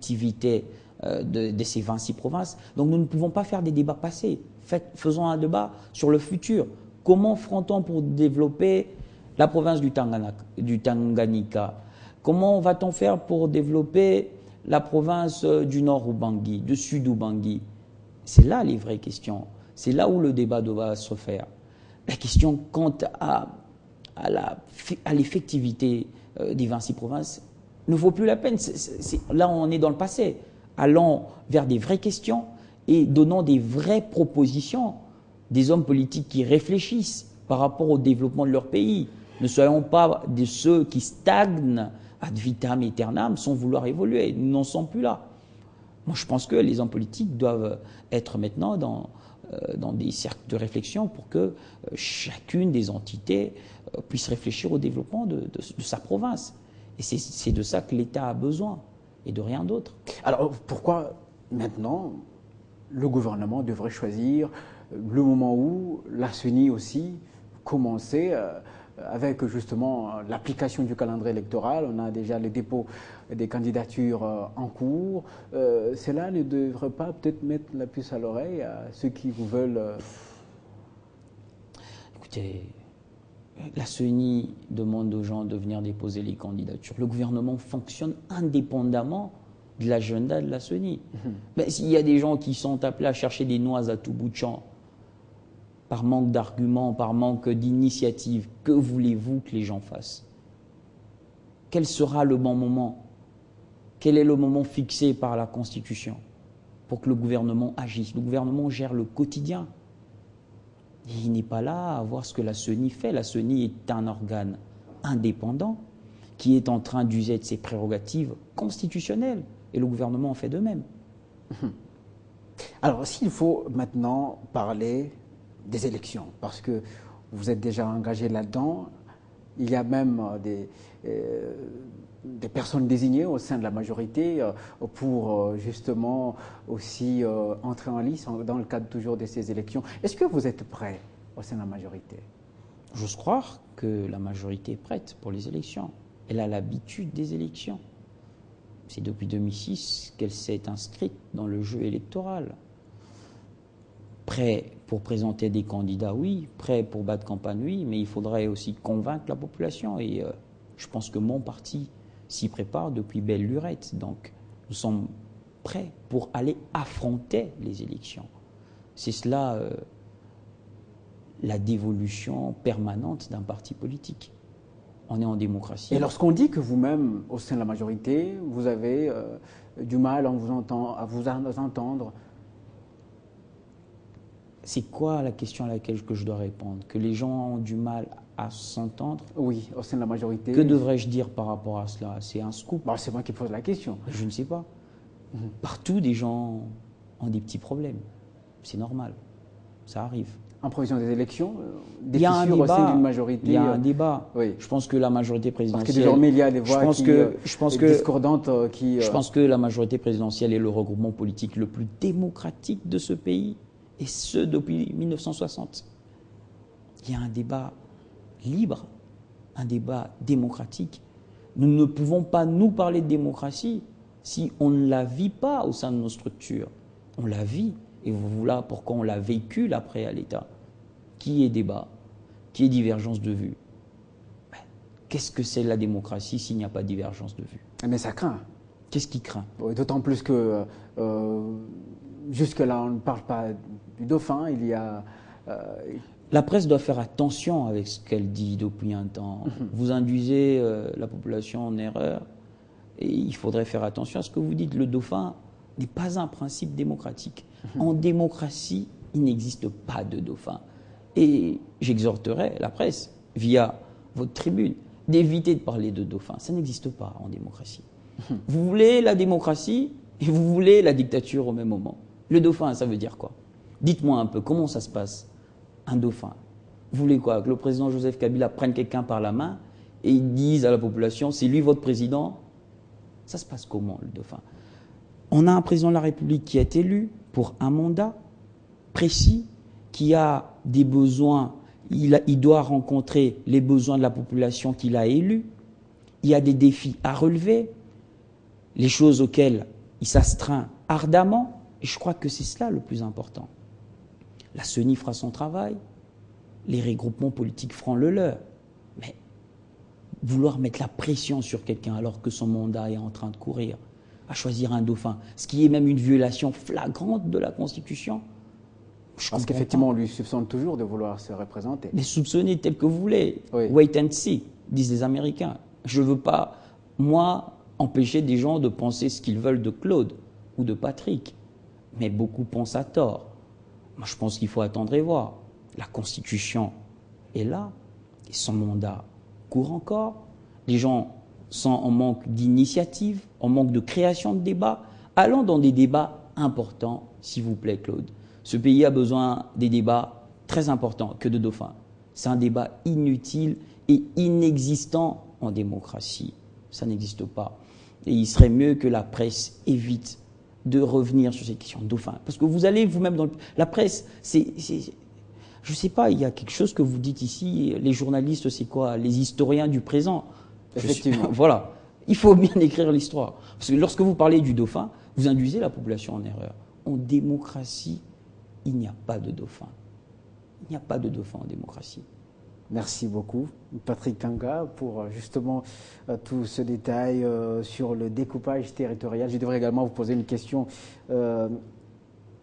activité de ces 26 provinces. Donc nous ne pouvons pas faire des débats passés. Faisons un débat sur le futur. Comment fera-t-on pour développer la province du Tanganyika? Comment va-t-on faire pour développer la province du Nord Ubangui, du Sud Ubangui? C'est là les vraies questions. C'est là où le débat doit se faire. La question quant à l'effectivité des 26 provinces ne vaut plus la peine. Là, on est dans le passé. Allons vers des vraies questions et donnons des vraies propositions, des hommes politiques qui réfléchissent par rapport au développement de leur pays. Ne soyons pas de ceux qui stagnent ad vitam aeternam sans vouloir évoluer. Nous n'en sommes plus là. Moi, je pense que les hommes politiques doivent être maintenant dans des cercles de réflexion pour que chacune des entités puisse réfléchir au développement de sa province. Et c'est de ça que l'État a besoin et de rien d'autre. Alors pourquoi maintenant le gouvernement devrait choisir le moment où la CENI aussi commençait avec justement l'application du calendrier électoral? On a déjà le dépôt des candidatures en cours. Cela ne devrait pas peut-être mettre la puce à l'oreille à ceux qui vous veulent... Écoutez, la CENI demande aux gens de venir déposer les candidatures. Le gouvernement fonctionne indépendamment de l'agenda de la CENI. Mais s'il y a des gens qui sont appelés à chercher des noises à tout bout de champ, par manque d'arguments, par manque d'initiative, que voulez-vous que les gens fassent? Quel sera le bon moment? Quel est le moment fixé par la Constitution pour que le gouvernement agisse? Le gouvernement gère le quotidien. Et il n'est pas là à voir ce que la CENI fait. La CENI est un organe indépendant qui est en train d'user de ses prérogatives constitutionnelles. Et le gouvernement en fait de même. Alors, s'il faut maintenant parler des élections, parce que vous êtes déjà engagé là-dedans, il y a même des personnes désignées au sein de la majorité pour justement aussi entrer en lice dans le cadre toujours de ces élections. Est-ce que vous êtes prêt au sein de la majorité? J'ose croire que la majorité est prête pour les élections. Elle a l'habitude des élections. C'est depuis 2006 qu'elle s'est inscrite dans le jeu électoral. Prêt pour présenter des candidats, oui. Prêt pour battre campagne, oui. Mais il faudrait aussi convaincre la population. Et je pense que mon parti s'y prépare depuis belle lurette. Donc, nous sommes prêts pour aller affronter les élections. C'est cela la dévolution permanente d'un parti politique. On est en démocratie. Et lorsqu'on dit que vous-même, au sein de la majorité, vous avez du mal à vous entendre, c'est quoi la question à laquelle je dois répondre? Que les gens ont du mal à s'entendre? Oui, au sein de la majorité. Que devrais-je dire par rapport à cela? C'est un scoop. Bon, c'est moi qui pose la question. Je ne sais pas. Partout, des gens ont des petits problèmes. C'est normal. Ça arrive. En prévision des élections, des fissures au sein d'une majorité. Il y a un débat. Oui. Je pense que la majorité présidentielle. Parce que désormais, il y a des voix discordantes qui. Je pense que la majorité présidentielle est le regroupement politique le plus démocratique de ce pays, et ce depuis 1960. Il y a un débat libre, un débat démocratique. Nous ne pouvons pas nous parler de démocratie si on ne la vit pas au sein de nos structures. On la vit. Et voilà pourquoi on l'a vécu après à l'État. Qui est débat? Qui est divergence de vue? Qu'est-ce que c'est la démocratie s'il n'y a pas de divergence de vue? Mais ça craint. Qu'est-ce qui craint? D'autant plus que jusque-là, on ne parle pas du dauphin. Il y a... La presse doit faire attention avec ce qu'elle dit depuis un temps. Vous induisez la population en erreur et il faudrait faire attention à ce que vous dites. Le dauphin n'est pas un principe démocratique. En démocratie, il n'existe pas de dauphin. Et j'exhorterai la presse, via votre tribune, d'éviter de parler de dauphin. Ça n'existe pas en démocratie. Vous voulez la démocratie et vous voulez la dictature au même moment. Le dauphin, ça veut dire quoi? Dites-moi un peu, comment ça se passe, un dauphin? Vous voulez quoi? Que le président Joseph Kabila prenne quelqu'un par la main et il dise à la population, c'est lui votre président? Ça se passe comment, le dauphin? On a un président de la République qui est élu pour un mandat précis, qui a des besoins, il doit rencontrer les besoins de la population qu'il a élue, il y a des défis à relever, les choses auxquelles il s'astreint ardemment, et je crois que c'est cela le plus important. La CENI fera son travail, les regroupements politiques feront le leur, mais vouloir mettre la pression sur quelqu'un alors que son mandat est en train de courir, à choisir un dauphin, ce qui est même une violation flagrante de la Constitution. Parce qu'effectivement, on lui soupçonne toujours de vouloir se représenter. Mais soupçonnez tel que vous voulez. Oui. Wait and see, disent les Américains. Je ne veux pas, moi, empêcher des gens de penser ce qu'ils veulent de Claude ou de Patrick. Mais beaucoup pensent à tort. Moi, je pense qu'il faut attendre et voir. La Constitution est là, et son mandat court encore. Les gens sont en manque d'initiative, en manque de création de débats. Allons dans des débats importants, s'il vous plaît, Claude. Ce pays a besoin des débats très importants que de dauphins. C'est un débat inutile et inexistant en démocratie. Ça n'existe pas. Et il serait mieux que la presse évite de revenir sur cette question de dauphin. Parce que vous allez vous-même dans la presse, je ne sais pas, il y a quelque chose que vous dites ici, les journalistes, c'est quoi? Les historiens du présent. Effectivement. Voilà. Il faut bien écrire l'histoire. Parce que lorsque vous parlez du dauphin, vous induisez la population en erreur. En démocratie, il n'y a pas de dauphin. Il n'y a pas de dauphin en démocratie. Merci beaucoup, Patrick Kanga, pour justement tout ce détail sur le découpage territorial. Je devrais également vous poser une question.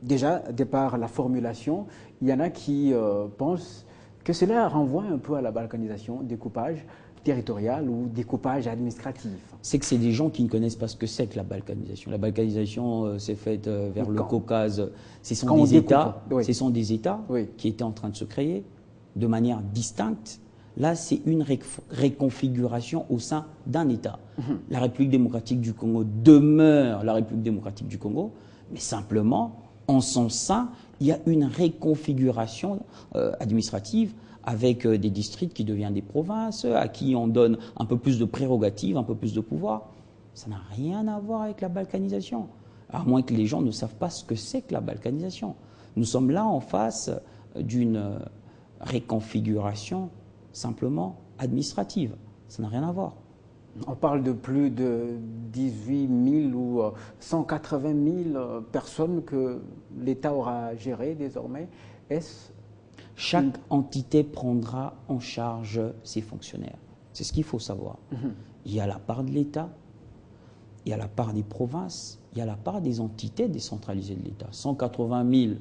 Déjà, départ la formulation, il y en a qui pensent que cela renvoie un peu à la balkanisation, découpage territorial ou découpage administratif. C'est que c'est des gens qui ne connaissent pas ce que c'est que la balkanisation. La balkanisation s'est faite vers le Caucase. Ce sont des États, oui. Ce sont des États Oui. qui étaient en train de se créer de manière distincte. Là, c'est une réconfiguration au sein d'un État. La République démocratique du Congo demeure la République démocratique du Congo, mais simplement, en son sein, il y a une réconfiguration administrative avec des districts qui deviennent des provinces, à qui on donne un peu plus de prérogatives, un peu plus de pouvoir. Ça n'a rien à voir avec la balkanisation, à moins que les gens ne savent pas ce que c'est que la balkanisation. Nous sommes là en face d'une réconfiguration simplement administrative. Ça n'a rien à voir. On parle de plus de 18 000 ou 180 000 personnes que l'État aura gérées désormais. Chaque entité prendra en charge ses fonctionnaires. C'est ce qu'il faut savoir. Il y a la part de l'État, il y a la part des provinces, il y a la part des entités décentralisées de l'État. 180 000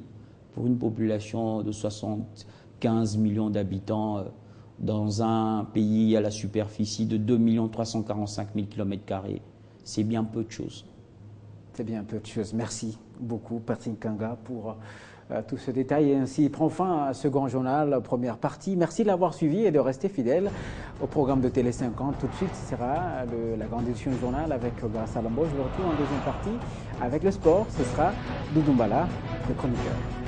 pour une population de 75 millions d'habitants dans un pays à la superficie de 2 345 000 km². C'est bien peu de choses. C'est bien peu de choses. Merci beaucoup, Patrick Kanga, pour tout ce détail. Et ainsi prend fin à ce grand journal, première partie. Merci de l'avoir suivi et de rester fidèle au programme de Télé 50. Tout de suite, ce sera la grande édition du journal avec Grâce à Lambo. Je vous retrouve en deuxième partie avec le sport. Ce sera Doudou Mbala, le chroniqueur.